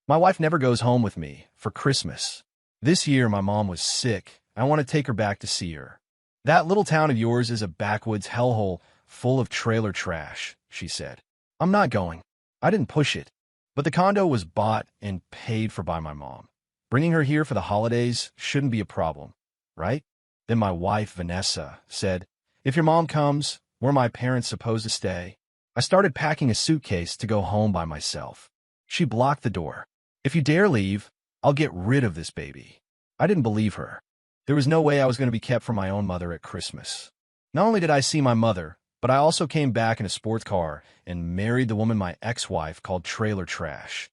My wife never goes home with me for Christmas. This year, my mom was sick. I want to take her back to see her. That little town of yours is a backwoods hellhole full of trailer trash, she said. I'm not going. I didn't push it. But the condo was bought and paid for by my mom. Bringing her here for the holidays shouldn't be a problem, right? Then my wife, Vanessa, said, if your mom comes, where are my parents supposed to stay? I started packing a suitcase to go home by myself. She blocked the door. If you dare leave, I'll get rid of this baby. I didn't believe her. There was no way I was going to be kept from my own mother at Christmas. Not only did I see my mother, but I also came back in a sports car and married the woman my ex-wife called trailer trash.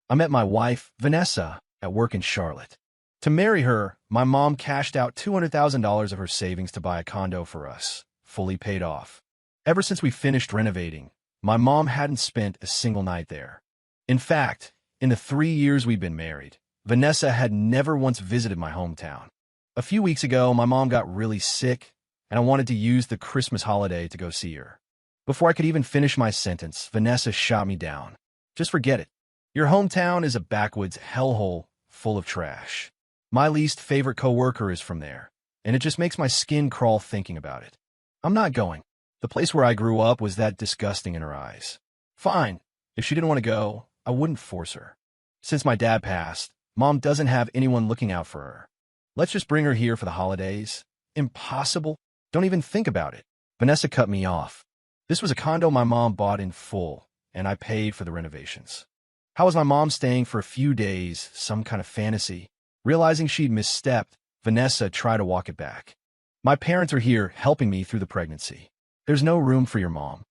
I met my wife, Vanessa, at work in Charlotte. To marry her, my mom cashed out $200,000 of her savings to buy a condo for us, fully paid off. Ever since we finished renovating, my mom hadn't spent a single night there. In fact, in the 3 years we'd been married, Vanessa had never once visited my hometown. A few weeks ago, my mom got really sick, and I wanted to use the Christmas holiday to go see her. Before I could even finish my sentence, Vanessa shot me down. Just forget it. Your hometown is a backwoods hellhole full of trash. My least favorite coworker is from there, and it just makes my skin crawl thinking about it. I'm not going. The place where I grew up was that disgusting in her eyes. Fine. If she didn't want to go, I wouldn't force her. Since my dad passed, Mom doesn't have anyone looking out for her. Let's just bring her here for the holidays. Impossible. Don't even think about it. Vanessa cut me off. This was a condo my mom bought in full, and I paid for the renovations. How was my mom staying for a few days, some kind of fantasy? Realizing she'd misstepped, Vanessa tried to walk it back. My parents are here helping me through the pregnancy. There's no room for your mom.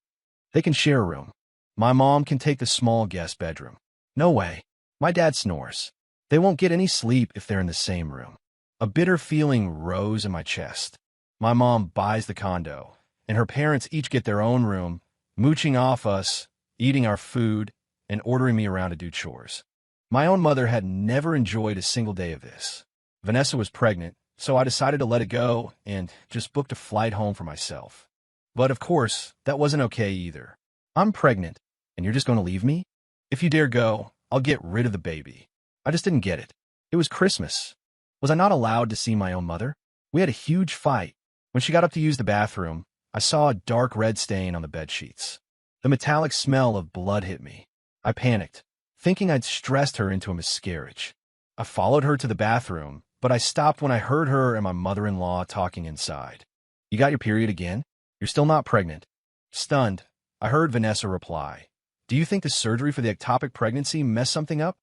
They can share a room. My mom can take the small guest bedroom. No way. My dad snores. They won't get any sleep if they're in the same room. A bitter feeling rose in my chest. My mom buys the condo, and her parents each get their own room, mooching off us, eating our food, and ordering me around to do chores. My own mother had never enjoyed a single day of this. Vanessa was pregnant, so I decided to let it go and just booked a flight home for myself. But of course, that wasn't okay either. I'm pregnant, and you're just going to leave me? If you dare go, I'll get rid of the baby. I just didn't get it. It was Christmas. Was I not allowed to see my own mother? We had a huge fight. When she got up to use the bathroom, I saw a dark red stain on the bedsheets. The metallic smell of blood hit me. I panicked, thinking I'd stressed her into a miscarriage. I followed her to the bathroom, but I stopped when I heard her and my mother-in-law talking inside. You got your period again? You're still not pregnant. Stunned, I heard Vanessa reply, do you think the surgery for the ectopic pregnancy messed something up?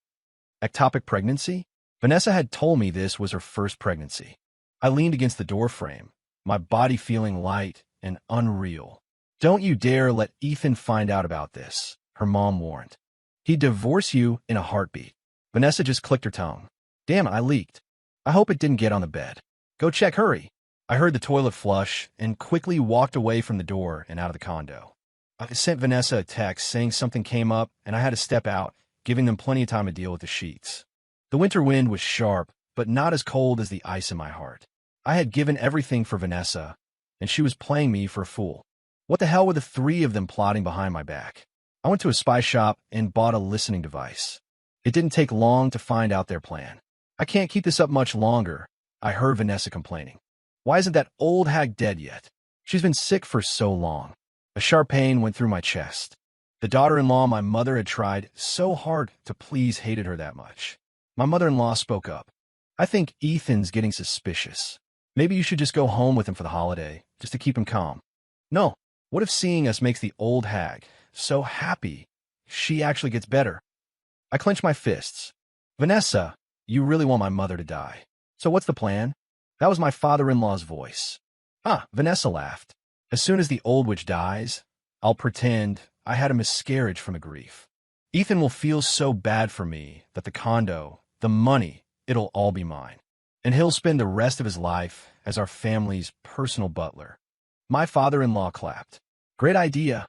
Ectopic pregnancy? Vanessa had told me this was her first pregnancy. I leaned against the doorframe, my body feeling light and unreal. Don't you dare let Ethan find out about this, her mom warned. He'd divorce you in a heartbeat. Vanessa just clicked her tongue. Damn it, I leaked. I hope it didn't get on the bed. Go check, hurry. I heard the toilet flush and quickly walked away from the door and out of the condo. I sent Vanessa a text saying something came up and I had to step out, giving them plenty of time to deal with the sheets. The winter wind was sharp, but not as cold as the ice in my heart. I had given everything for Vanessa, and she was playing me for a fool. What the hell were the three of them plotting behind my back? I went to a spy shop and bought a listening device. It didn't take long to find out their plan. I can't keep this up much longer, I heard Vanessa complaining. Why isn't that old hag dead yet? She's been sick for so long. A sharp pain went through my chest. The daughter-in-law my mother had tried so hard to please hated her that much. My mother-in-law spoke up. I think Ethan's getting suspicious. Maybe you should just go home with him for the holiday, just to keep him calm. No, what if seeing us makes the old hag so happy she actually gets better? I clenched my fists. Vanessa, you really want my mother to die. So what's the plan? That was my father-in-law's voice. Vanessa laughed. As soon as the old witch dies, I'll pretend I had a miscarriage from the grief. Ethan will feel so bad for me that the condo, the money, it'll all be mine. And he'll spend the rest of his life as our family's personal butler. My father-in-law clapped. Great idea.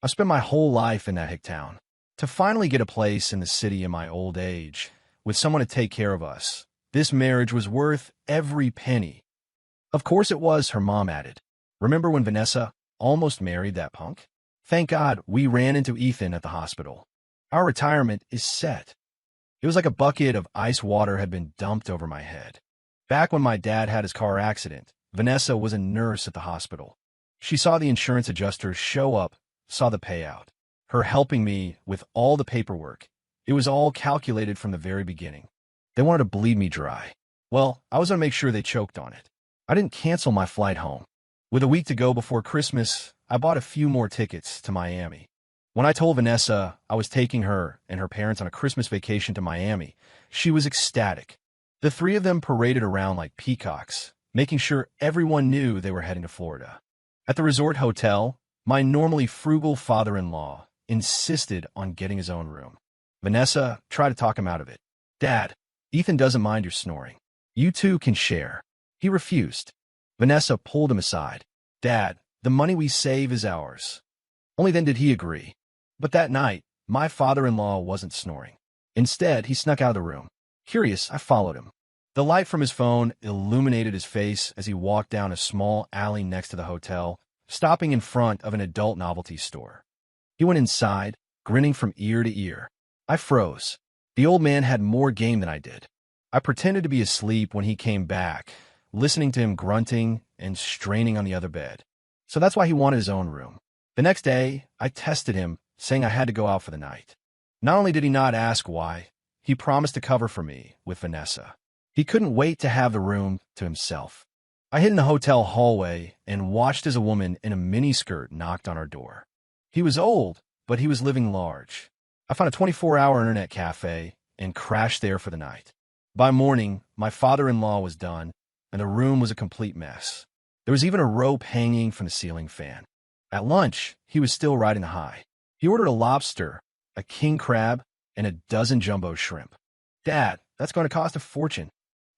I've spent my whole life in that hick town. To finally get a place in the city in my old age, with someone to take care of us, this marriage was worth every penny. Of course it was, her mom added. Remember when Vanessa almost married that punk? Thank God we ran into Ethan at the hospital. Our retirement is set. It was like a bucket of ice water had been dumped over my head. Back when my dad had his car accident, Vanessa was a nurse at the hospital. She saw the insurance adjuster show up, saw the payout. Her helping me with all the paperwork. It was all calculated from the very beginning. They wanted to bleed me dry. Well, I was going to make sure they choked on it. I didn't cancel my flight home. With a week to go before Christmas, I bought a few more tickets to Miami. When I told Vanessa I was taking her and her parents on a Christmas vacation to Miami, she was ecstatic. The three of them paraded around like peacocks, making sure everyone knew they were heading to Florida. At the resort hotel, my normally frugal father-in-law insisted on getting his own room. Vanessa tried to talk him out of it. "Dad, Ethan doesn't mind your snoring. You two can share." He refused. Vanessa pulled him aside. "Dad, the money we save is ours." Only then did he agree. But that night, my father-in-law wasn't snoring. Instead, he snuck out of the room. Curious, I followed him. The light from his phone illuminated his face as he walked down a small alley next to the hotel, stopping in front of an adult novelty store. He went inside, grinning from ear to ear. I froze. The old man had more game than I did. I pretended to be asleep when he came back, listening to him grunting and straining on the other bed. So that's why he wanted his own room. The next day, I tested him, saying I had to go out for the night. Not only did he not ask why, he promised to cover for me with Vanessa. He couldn't wait to have the room to himself. I hid in the hotel hallway and watched as a woman in a miniskirt knocked on our door. He was old, but he was living large. I found a 24-hour internet cafe and crashed there for the night. By morning, my father-in-law was done, and the room was a complete mess. There was even a rope hanging from the ceiling fan. At lunch, he was still riding the high. He ordered a lobster, a king crab, and a dozen jumbo shrimp. "Dad, that's going to cost a fortune,"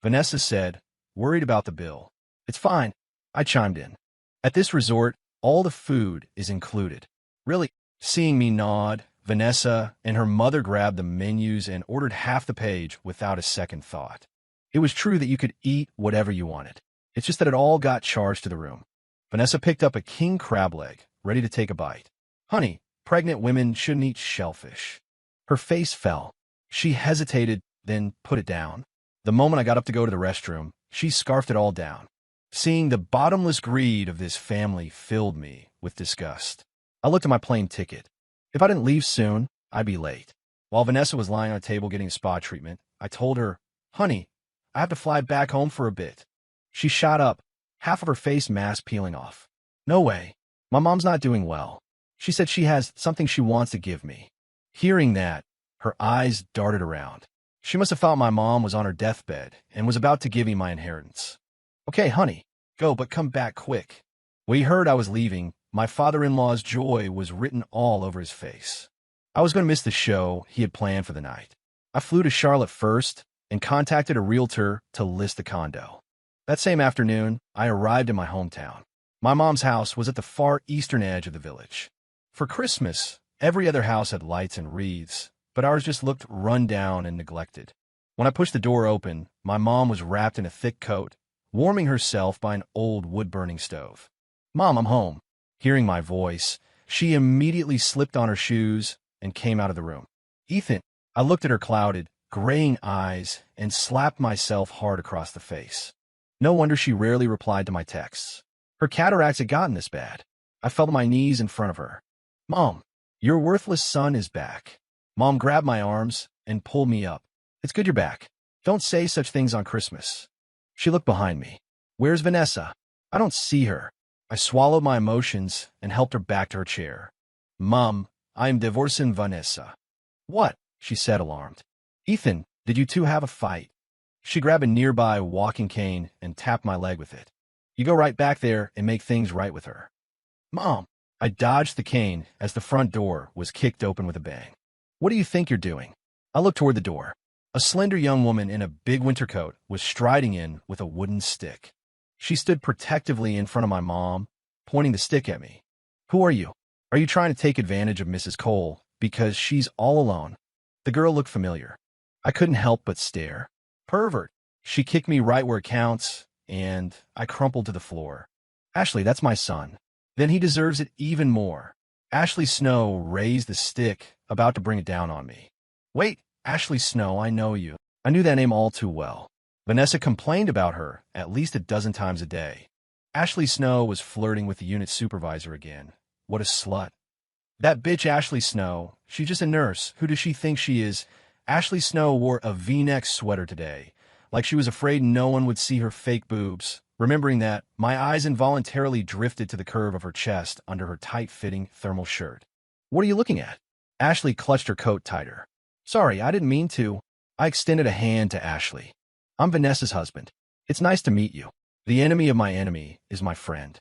Vanessa said, worried about the bill. "It's fine," I chimed in. "At this resort, all the food is included." "Really?" Seeing me nod, Vanessa and her mother grabbed the menus and ordered half the page without a second thought. It was true that you could eat whatever you wanted. It's just that it all got charged to the room. Vanessa picked up a king crab leg, ready to take a bite. "Honey, pregnant women shouldn't eat shellfish." Her face fell. She hesitated, then put it down. The moment I got up to go to the restroom, she scarfed it all down. Seeing the bottomless greed of this family filled me with disgust. I looked at my plane ticket. If I didn't leave soon, I'd be late. While Vanessa was lying on a table getting a spa treatment, I told her, "Honey, I have to fly back home for a bit." She shot up, half of her face mask peeling off. "No way. My mom's not doing well. She said she has something she wants to give me." Hearing that, her eyes darted around. She must have thought my mom was on her deathbed and was about to give me my inheritance. "Okay, honey, go, but come back quick." When he heard I was leaving, my father-in-law's joy was written all over his face. I was going to miss the show he had planned for the night. I flew to Charlotte first and contacted a realtor to list the condo. That same afternoon, I arrived in my hometown. My mom's house was at the far eastern edge of the village. For Christmas, every other house had lights and wreaths, but ours just looked run down and neglected. When I pushed the door open, my mom was wrapped in a thick coat, warming herself by an old wood-burning stove. "Mom, I'm home." Hearing my voice, she immediately slipped on her shoes and came out of the room. "Ethan," I looked at her clouded, graying eyes and slapped myself hard across the face. No wonder she rarely replied to my texts. Her cataracts had gotten this bad. I fell to my knees in front of her. "Mom, your worthless son is back." Mom grabbed my arms and pulled me up. "It's good you're back. Don't say such things on Christmas." She looked behind me. "Where's Vanessa? I don't see her." I swallowed my emotions and helped her back to her chair. "Mom, I'm divorcing Vanessa." "What?" she said, alarmed. "Ethan, did you two have a fight?" She grabbed a nearby walking cane and tapped my leg with it. "You go right back there and make things right with her." "Mom." I dodged the cane as the front door was kicked open with a bang. "What do you think you're doing?" I looked toward the door. A slender young woman in a big winter coat was striding in with a wooden stick. She stood protectively in front of my mom, pointing the stick at me. "Who are you? Are you trying to take advantage of Mrs. Cole because she's all alone?" The girl looked familiar. I couldn't help but stare. "Pervert." She kicked me right where it counts, and I crumpled to the floor. "Ashley, that's my son. Then he deserves it even more." Ashley Snow raised the stick, about to bring it down on me. "Wait, Ashley Snow, I know you. I knew that name all too well. Vanessa complained about her at least a dozen times a day. Ashley Snow was flirting with the unit supervisor again. What a slut. That bitch Ashley Snow, she's just a nurse. Who does she think she is? Ashley Snow wore a V-neck sweater today, like she was afraid no one would see her fake boobs. Remembering that, my eyes involuntarily drifted to the curve of her chest under her tight-fitting thermal shirt. What are you looking at? Ashley clutched her coat tighter. Sorry, I didn't mean to. I extended a hand to Ashley. I'm Vanessa's husband. It's nice to meet you. The enemy of my enemy is my friend.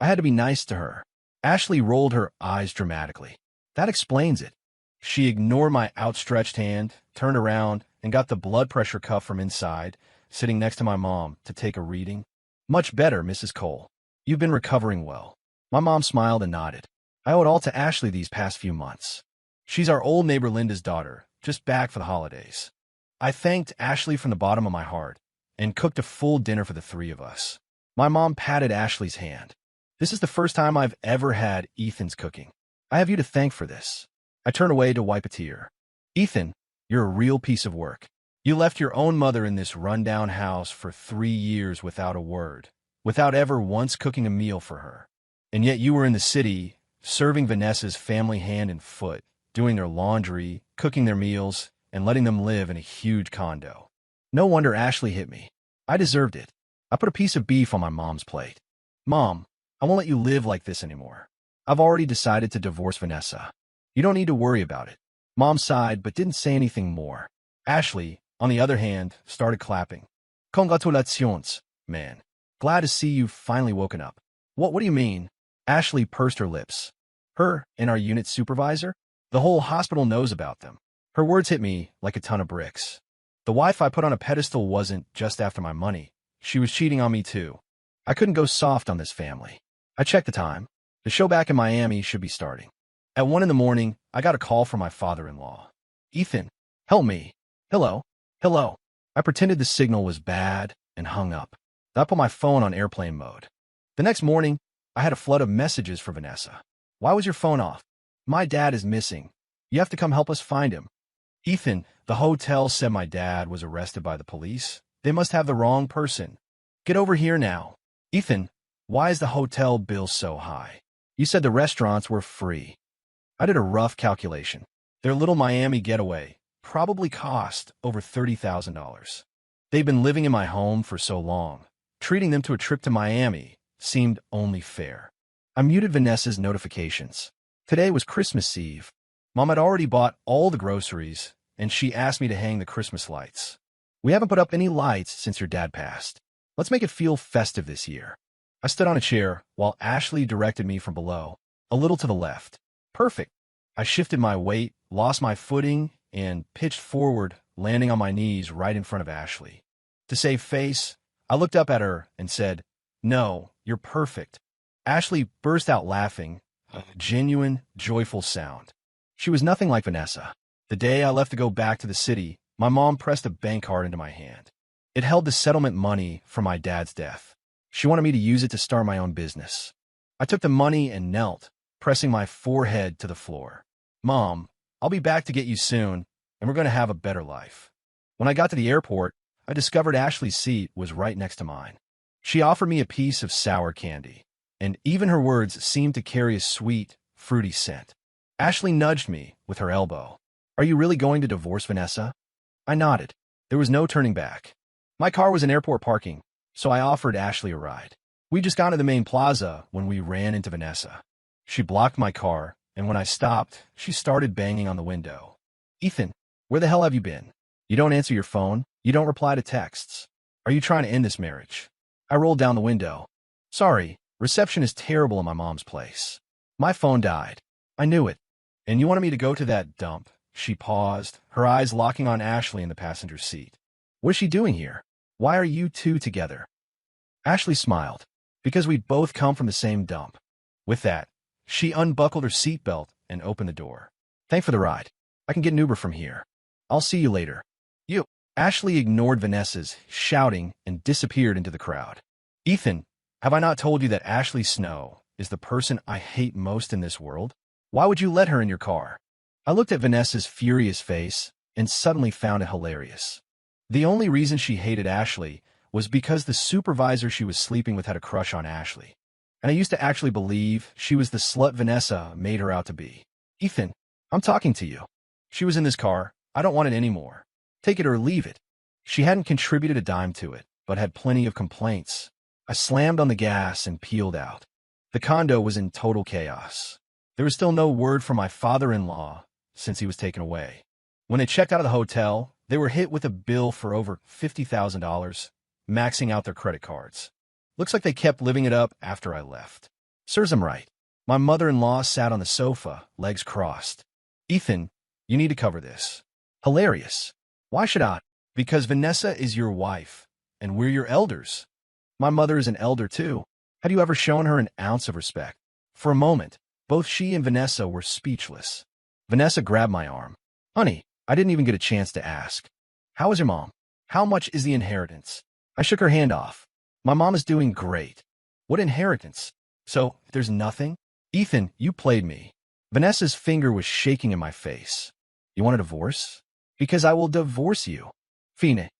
I had to be nice to her. Ashley rolled her eyes dramatically. That explains it. She ignored my outstretched hand, turned around, and got the blood pressure cuff from inside, sitting next to my mom, to take a reading. Much better, Mrs. Cole. You've been recovering well. My mom smiled and nodded. I owe it all to Ashley these past few months. She's our old neighbor Linda's daughter, just back for the holidays. I thanked Ashley from the bottom of my heart and cooked a full dinner for the three of us. My mom patted Ashley's hand. This is the first time I've ever had Ethan's cooking. I have you to thank for this. I turned away to wipe a tear. Ethan, you're a real piece of work. You left your own mother in this rundown house for 3 years without a word, without ever once cooking a meal for her. And yet you were in the city, serving Vanessa's family hand and foot, doing their laundry, cooking their meals, and letting them live in a huge condo. No wonder Ashley hit me. I deserved it. I put a piece of beef on my mom's plate. Mom, I won't let you live like this anymore. I've already decided to divorce Vanessa. You don't need to worry about it. Mom sighed but didn't say anything more. Ashley, on the other hand, started clapping. Congratulations, man. Glad to see you've finally woken up. What do you mean? Ashley pursed her lips. Her and our unit supervisor? The whole hospital knows about them. Her words hit me like a ton of bricks. The wife I put on a pedestal wasn't just after my money. She was cheating on me too. I couldn't go soft on this family. I checked the time. The show back in Miami should be starting. At 1 in the morning, I got a call from my father-in-law. Ethan, help me. Hello. Hello. I pretended the signal was bad and hung up. I put my phone on airplane mode. The next morning, I had a flood of messages for Vanessa. Why was your phone off? My dad is missing. You have to come help us find him. Ethan, the hotel said my dad was arrested by the police. They must have the wrong person. Get over here now. Ethan, why is the hotel bill so high? You said the restaurants were free. I did a rough calculation. Their little Miami getaway probably cost over $30,000. They've been living in my home for so long. Treating them to a trip to Miami seemed only fair. I muted Vanessa's notifications. Today was Christmas Eve. Mom had already bought all the groceries, and she asked me to hang the Christmas lights. We haven't put up any lights since your dad passed. Let's make it feel festive this year. I stood on a chair while Ashley directed me from below, a little to the left. Perfect. I shifted my weight, lost my footing, and pitched forward, landing on my knees right in front of Ashley. To save face, I looked up at her and said, "No, you're perfect." Ashley burst out laughing, a genuine, joyful sound. She was nothing like Vanessa. The day I left to go back to the city, my mom pressed a bank card into my hand. It held the settlement money for my dad's death. She wanted me to use it to start my own business. I took the money and knelt, pressing my forehead to the floor. Mom, I'll be back to get you soon, and we're going to have a better life. When I got to the airport, I discovered Ashley's seat was right next to mine. She offered me a piece of sour candy, and even her words seemed to carry a sweet, fruity scent. Ashley nudged me with her elbow. Are you really going to divorce Vanessa? I nodded. There was no turning back. My car was in airport parking, so I offered Ashley a ride. We just got to the main plaza when we ran into Vanessa. She blocked my car, and when I stopped, she started banging on the window. Ethan, where the hell have you been? You don't answer your phone. You don't reply to texts. Are you trying to end this marriage? I rolled down the window. Sorry, reception is terrible in my mom's place. My phone died. I knew it. And you wanted me to go to that dump? She paused, her eyes locking on Ashley in the passenger seat. What is she doing here? Why are you two together? Ashley smiled. Because we both come from the same dump. With that, she unbuckled her seatbelt and opened the door. Thanks for the ride. I can get an Uber from here. I'll see you later. You. Ashley ignored Vanessa's shouting and disappeared into the crowd. Ethan, have I not told you that Ashley Snow is the person I hate most in this world? Why would you let her in your car? I looked at Vanessa's furious face, and suddenly found it hilarious. The only reason she hated Ashley was because the supervisor she was sleeping with had a crush on Ashley. And I used to actually believe she was the slut Vanessa made her out to be. Ethan, I'm talking to you. She was in this car. I don't want it anymore. Take it or leave it. She hadn't contributed a dime to it, but had plenty of complaints. I slammed on the gas and peeled out. The condo was in total chaos. There was still no word from my father-in-law since he was taken away. When they checked out of the hotel, they were hit with a bill for over $50,000, maxing out their credit cards. Looks like they kept living it up after I left. Serves them right. My mother-in-law sat on the sofa, legs crossed. Ethan, you need to cover this. Hilarious. Why should I? Because Vanessa is your wife, and we're your elders. My mother is an elder too. Had you ever shown her an ounce of respect? For a moment, both she and Vanessa were speechless. Vanessa grabbed my arm. Honey, I didn't even get a chance to ask. How is your mom? How much is the inheritance? I shook her hand off. My mom is doing great. What inheritance? So, there's nothing? Ethan, you played me. Vanessa's finger was shaking in my face. You want a divorce? Because I will divorce you. Fine.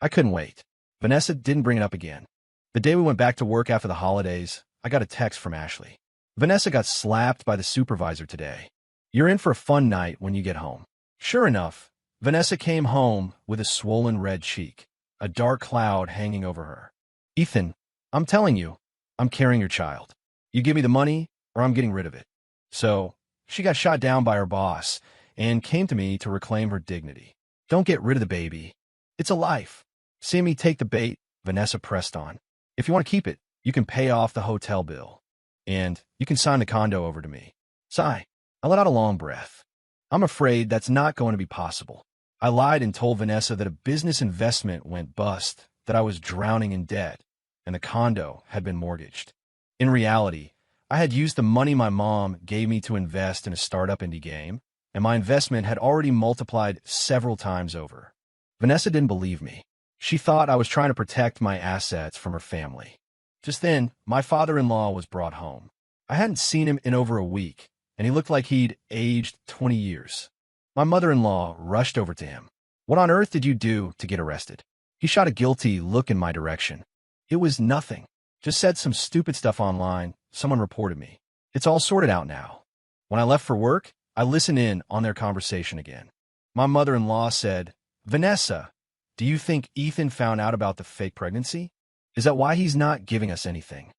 I couldn't wait. Vanessa didn't bring it up again. The day we went back to work after the holidays, I got a text from Ashley. Vanessa got slapped by the supervisor today. You're in for a fun night when you get home. Sure enough, Vanessa came home with a swollen red cheek, a dark cloud hanging over her. Ethan, I'm telling you, I'm carrying your child. You give me the money, or I'm getting rid of it. So, she got shot down by her boss and came to me to reclaim her dignity. Don't get rid of the baby. It's a life. Seeing me take the bait, Vanessa pressed on. If you want to keep it, you can pay off the hotel bill. And you can sign the condo over to me. Sigh. I let out a long breath. I'm afraid that's not going to be possible. I lied and told Vanessa that a business investment went bust, that I was drowning in debt, and the condo had been mortgaged. In reality, I had used the money my mom gave me to invest in a startup indie game, and my investment had already multiplied several times over. Vanessa didn't believe me. She thought I was trying to protect my assets from her family. Just then, my father-in-law was brought home. I hadn't seen him in over a week, and he looked like he'd aged 20 years. My mother-in-law rushed over to him. What on earth did you do to get arrested? He shot a guilty look in my direction. It was nothing. Just said some stupid stuff online. Someone reported me. It's all sorted out now. When I left for work, I listened in on their conversation again. My mother-in-law said, Vanessa, do you think Ethan found out about the fake pregnancy? Is that why he's not giving us anything?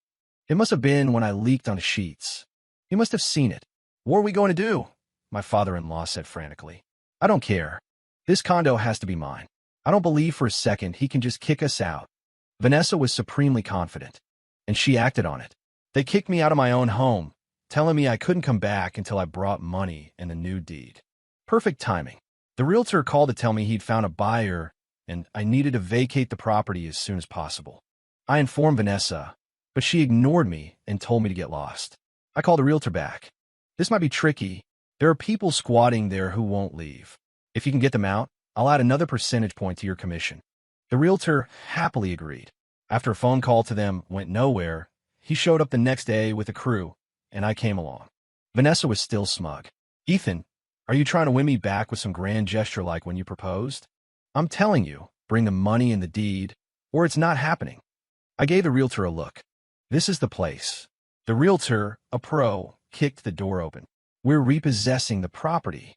It must have been when I leaked on the sheets. He must have seen it. What are we going to do? My father-in-law said frantically. I don't care. This condo has to be mine. I don't believe for a second he can just kick us out. Vanessa was supremely confident, and she acted on it. They kicked me out of my own home, telling me I couldn't come back until I brought money and the new deed. Perfect timing. The realtor called to tell me he'd found a buyer, and I needed to vacate the property as soon as possible. I informed Vanessa, but she ignored me and told me to get lost. I called the realtor back. This might be tricky. There are people squatting there who won't leave. If you can get them out, I'll add another percentage point to your commission. The realtor happily agreed. After a phone call to them went nowhere, he showed up the next day with a crew, and I came along. Vanessa was still smug. Ethan, are you trying to win me back with some grand gesture like when you proposed? I'm telling you, bring the money and the deed, or it's not happening. I gave the realtor a look. This is the place. The realtor, a pro, kicked the door open. We're repossessing the property.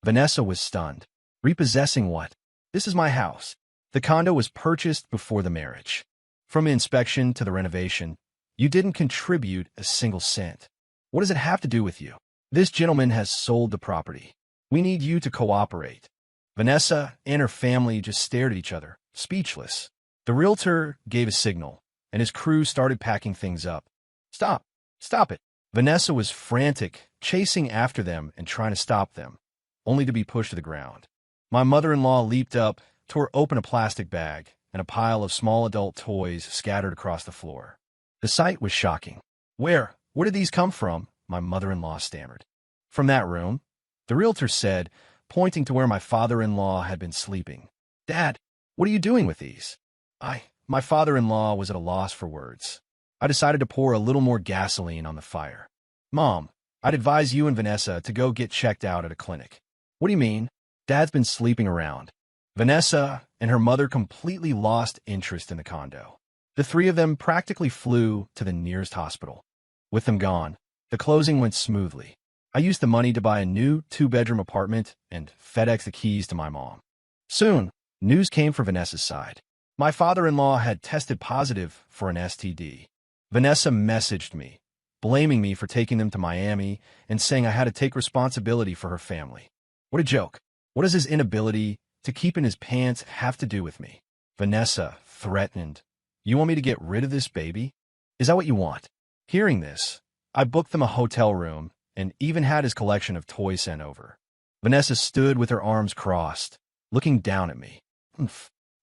Vanessa was stunned. Repossessing what? This is my house. The condo was purchased before the marriage. From the inspection to the renovation, you didn't contribute a single cent. What does it have to do with you? This gentleman has sold the property. We need you to cooperate. Vanessa and her family just stared at each other, speechless. The realtor gave a signal, and his crew started packing things up. Stop! Stop it! Vanessa was frantic, chasing after them and trying to stop them, only to be pushed to the ground. My mother-in-law leaped up, tore open a plastic bag, and a pile of small adult toys scattered across the floor. The sight was shocking. Where did these come from? My mother-in-law stammered. From that room, the realtor said, pointing to where my father-in-law had been sleeping. Dad, what are you doing with these? My father-in-law was at a loss for words. I decided to pour a little more gasoline on the fire. Mom, I'd advise you and Vanessa to go get checked out at a clinic. What do you mean? Dad's been sleeping around. Vanessa and her mother completely lost interest in the condo. The three of them practically flew to the nearest hospital. With them gone, the closing went smoothly. I used the money to buy a new 2-bedroom apartment and FedEx the keys to my mom. Soon, news came for Vanessa's side. My father-in-law had tested positive for an STD. Vanessa messaged me, blaming me for taking them to Miami and saying I had to take responsibility for her family. What a joke. What does his inability to keep in his pants have to do with me? Vanessa threatened, "You want me to get rid of this baby? Is that what you want?" Hearing this, I booked them a hotel room and even had his collection of toys sent over. Vanessa stood with her arms crossed, looking down at me.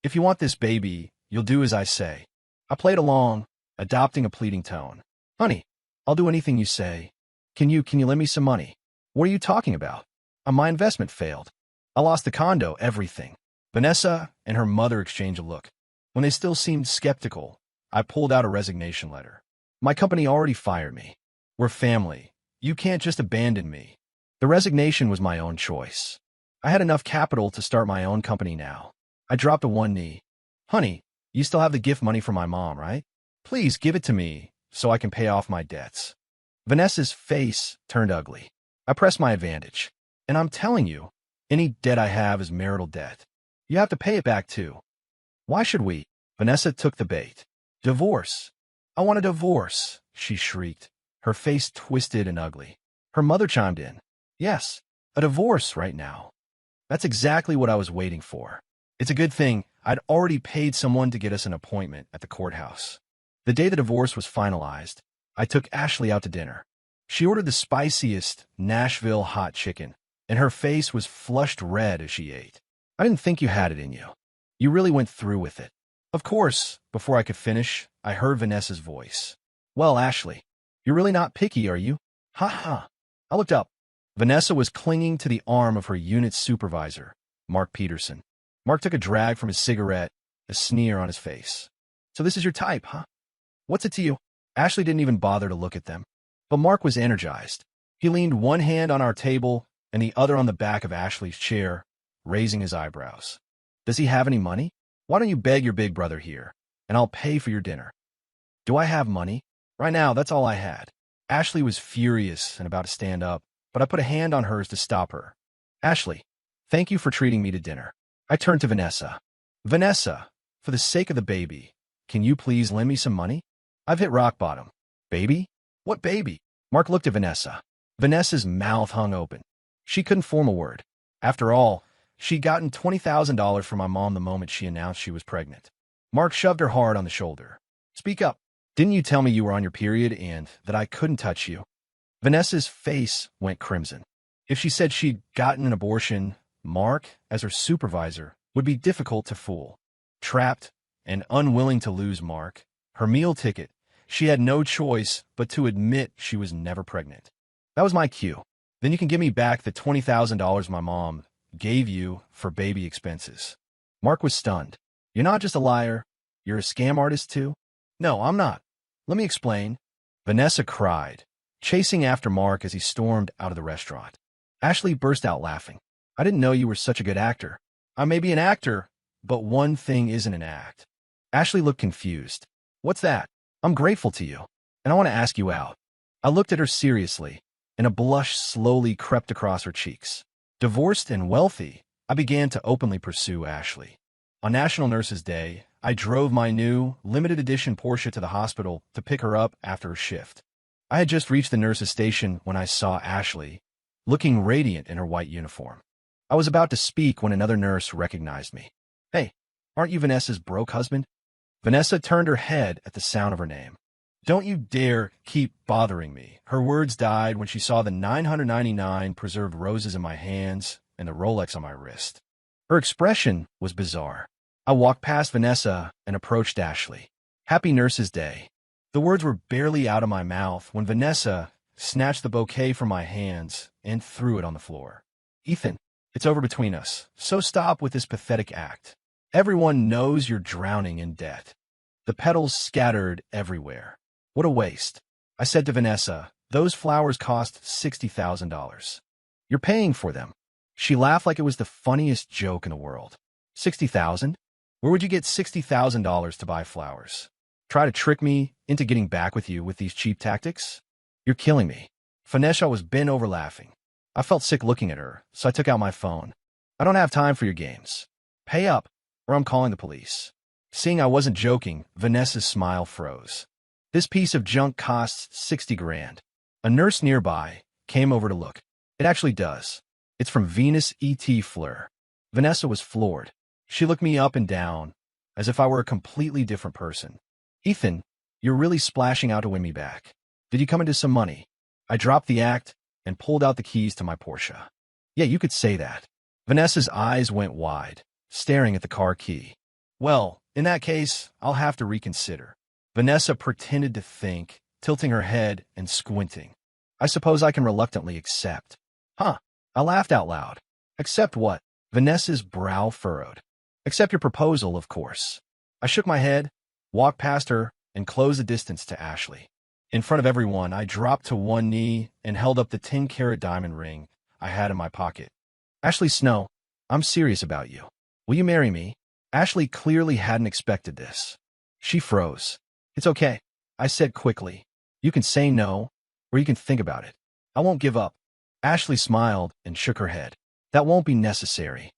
"If you want this baby, you'll do as I say." I played along, adopting a pleading tone. "Honey, I'll do anything you say. Can you lend me some money?" "What are you talking about? My investment failed. I lost the condo, everything." Vanessa and her mother exchanged a look. When they still seemed skeptical, I pulled out a resignation letter. "My company already fired me. We're family. You can't just abandon me." The resignation was my own choice. I had enough capital to start my own company now. I dropped to one knee. "Honey, you still have the gift money from my mom, right? Please give it to me so I can pay off my debts." Vanessa's face turned ugly. I pressed my advantage. "And I'm telling you, any debt I have is marital debt. You have to pay it back too." "Why should we?" Vanessa took the bait. "Divorce. I want a divorce," she shrieked, her face twisted and ugly. Her mother chimed in. "Yes, a divorce right now." That's exactly what I was waiting for. It's a good thing I'd already paid someone to get us an appointment at the courthouse. The day the divorce was finalized, I took Ashley out to dinner. She ordered the spiciest Nashville hot chicken, and her face was flushed red as she ate. "I didn't think you had it in you. You really went through with it." Of course, before I could finish, I heard Vanessa's voice. "Well, Ashley, you're really not picky, are you?" "Ha ha." I looked up. Vanessa was clinging to the arm of her unit supervisor, Mark Peterson. Mark took a drag from his cigarette, a sneer on his face. "So this is your type, huh? What's it to you?" Ashley didn't even bother to look at them. But Mark was energized. He leaned one hand on our table and the other on the back of Ashley's chair, raising his eyebrows. "Does he have any money? Why don't you beg your big brother here, and I'll pay for your dinner?" "Do I have money?" "Right now, that's all I had." Ashley was furious and about to stand up, but I put a hand on hers to stop her. "Ashley, thank you for treating me to dinner." I turned to Vanessa. "Vanessa, for the sake of the baby, can you please lend me some money? I've hit rock bottom." "Baby? What baby?" Mark looked at Vanessa. Vanessa's mouth hung open. She couldn't form a word. After all, she'd gotten $20,000 from my mom the moment she announced she was pregnant. Mark shoved her hard on the shoulder. "Speak up. Didn't you tell me you were on your period and that I couldn't touch you?" Vanessa's face went crimson. If she said she'd gotten an abortion, Mark, as her supervisor, would be difficult to fool. Trapped and unwilling to lose Mark, her meal ticket, she had no choice but to admit she was never pregnant. That was my cue. "Then you can give me back the $20,000 my mom gave you for baby expenses." Mark was stunned. "You're not just a liar, you're a scam artist too?" "No, I'm not. Let me explain." Vanessa cried, chasing after Mark as he stormed out of the restaurant. Ashley burst out laughing. "I didn't know you were such a good actor." "I may be an actor, but one thing isn't an act." Ashley looked confused. "What's that?" "I'm grateful to you, and I want to ask you out." I looked at her seriously, and a blush slowly crept across her cheeks. Divorced and wealthy, I began to openly pursue Ashley. On National Nurses Day, I drove my new, limited edition Porsche to the hospital to pick her up after her shift. I had just reached the nurse's station when I saw Ashley, looking radiant in her white uniform. I was about to speak when another nurse recognized me. "Hey, aren't you Vanessa's broke husband?" Vanessa turned her head at the sound of her name. "Don't you dare keep bothering me." Her words died when she saw the 999 preserved roses in my hands and the Rolex on my wrist. Her expression was bizarre. I walked past Vanessa and approached Ashley. "Happy Nurses Day." The words were barely out of my mouth when Vanessa snatched the bouquet from my hands and threw it on the floor. "Ethan, it's over between us, so stop with this pathetic act. Everyone knows you're drowning in debt." The petals scattered everywhere. "What a waste." I said to Vanessa, "Those flowers cost $60,000. You're paying for them. She laughed like it was the funniest joke in the world. 60,000? Where would you get $60,000 to buy flowers? Try to trick me into getting back with you with these cheap tactics? You're killing me. Vanessa was bent over laughing. I felt sick looking at her, so I took out my phone. I don't have time for your games. Pay up, or I'm calling the police. Seeing I wasn't joking, Vanessa's smile froze. This piece of junk costs 60 grand. A nurse nearby came over to look. It actually does. It's from Venus E.T. Fleur. Vanessa was floored. She looked me up and down, as if I were a completely different person. Ethan, you're really splashing out to win me back. Did you come into some money? I dropped the act and pulled out the keys to my Porsche. Yeah, you could say that. Vanessa's eyes went wide, staring at the car key. Well, in that case, I'll have to reconsider. Vanessa pretended to think, tilting her head and squinting. I suppose I can reluctantly accept. Huh. I laughed out loud. Accept what? Vanessa's brow furrowed. Accept your proposal, of course. I shook my head, walked past her, and closed the distance to Ashley. In front of everyone, I dropped to one knee and held up the 10-carat diamond ring I had in my pocket. Ashley Snow, I'm serious about you. Will you marry me? Ashley clearly hadn't expected this. She froze. It's okay, I said quickly. You can say no, or you can think about it. I won't give up. Ashley smiled and shook her head. That won't be necessary.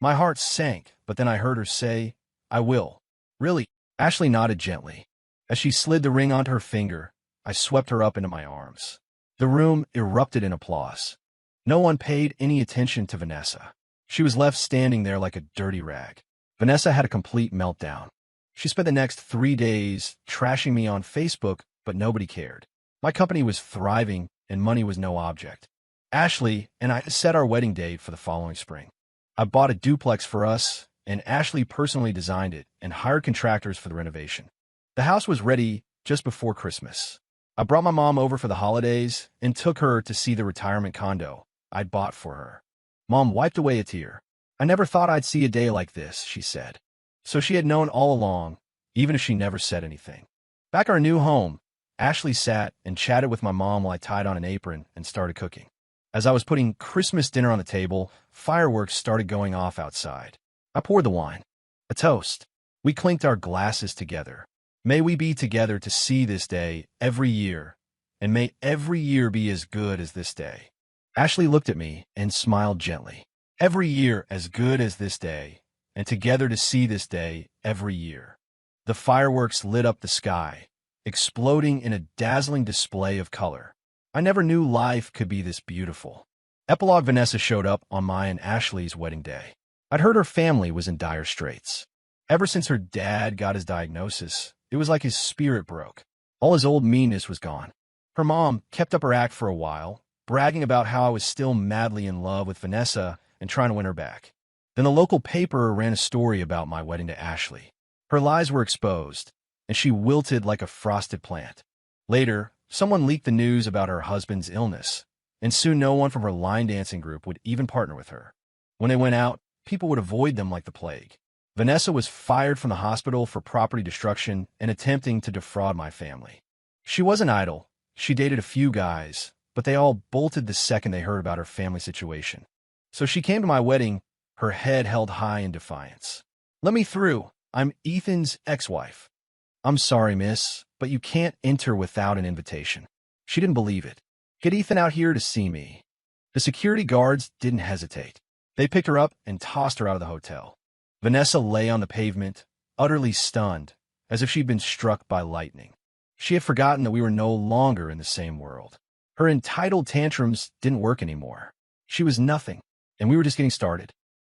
My heart sank, but then I heard her say, I will. Really? Ashley nodded gently. As she slid the ring onto her finger, I swept her up into my arms. The room erupted in applause. No one paid any attention to Vanessa. She was left standing there like a dirty rag. Vanessa had a complete meltdown. She spent the next 3 days trashing me on Facebook, but nobody cared. My company was thriving, and money was no object. Ashley and I set our wedding date for the following spring. I bought a duplex for us, and Ashley personally designed it and hired contractors for the renovation. The house was ready just before Christmas. I brought my mom over for the holidays and took her to see the retirement condo I'd bought for her. Mom wiped away a tear. I never thought I'd see a day like this, she said. So she had known all along, even if she never said anything. Back at our new home, Ashley sat and chatted with my mom while I tied on an apron and started cooking. As I was putting Christmas dinner on the table, fireworks started going off outside. I poured the wine. A toast. We clinked our glasses together. May we be together to see this day every year, and may every year be as good as this day. Ashley looked at me and smiled gently. Every year as good as this day, and together to see this day every year. The fireworks lit up the sky, exploding in a dazzling display of color. I never knew life could be this beautiful. Epilogue. Vanessa showed up on my and Ashley's wedding day. I'd heard her family was in dire straits. Ever since her dad got his diagnosis, it was like his spirit broke. All his old meanness was gone. Her mom kept up her act for a while, bragging about how I was still madly in love with Vanessa and trying to win her back. Then the local paper ran a story about my wedding to Ashley. Her lies were exposed, and she wilted like a frosted plant. Later, someone leaked the news about her husband's illness, and soon no one from her line dancing group would even partner with her. When they went out, people would avoid them like the plague. Vanessa was fired from the hospital for property destruction and attempting to defraud my family. She wasn't idle. She dated a few guys, but they all bolted the second they heard about her family situation. So she came to my wedding, her head held high in defiance. Let me through. I'm Ethan's ex-wife. I'm sorry, miss, but you can't enter without an invitation. She didn't believe it. Get Ethan out here to see me. The security guards didn't hesitate. They picked her up and tossed her out of the hotel. Vanessa lay on the pavement, utterly stunned, as if she'd been struck by lightning. She had forgotten that we were no longer in the same world. Her entitled tantrums didn't work anymore. She was nothing, and we were just getting started.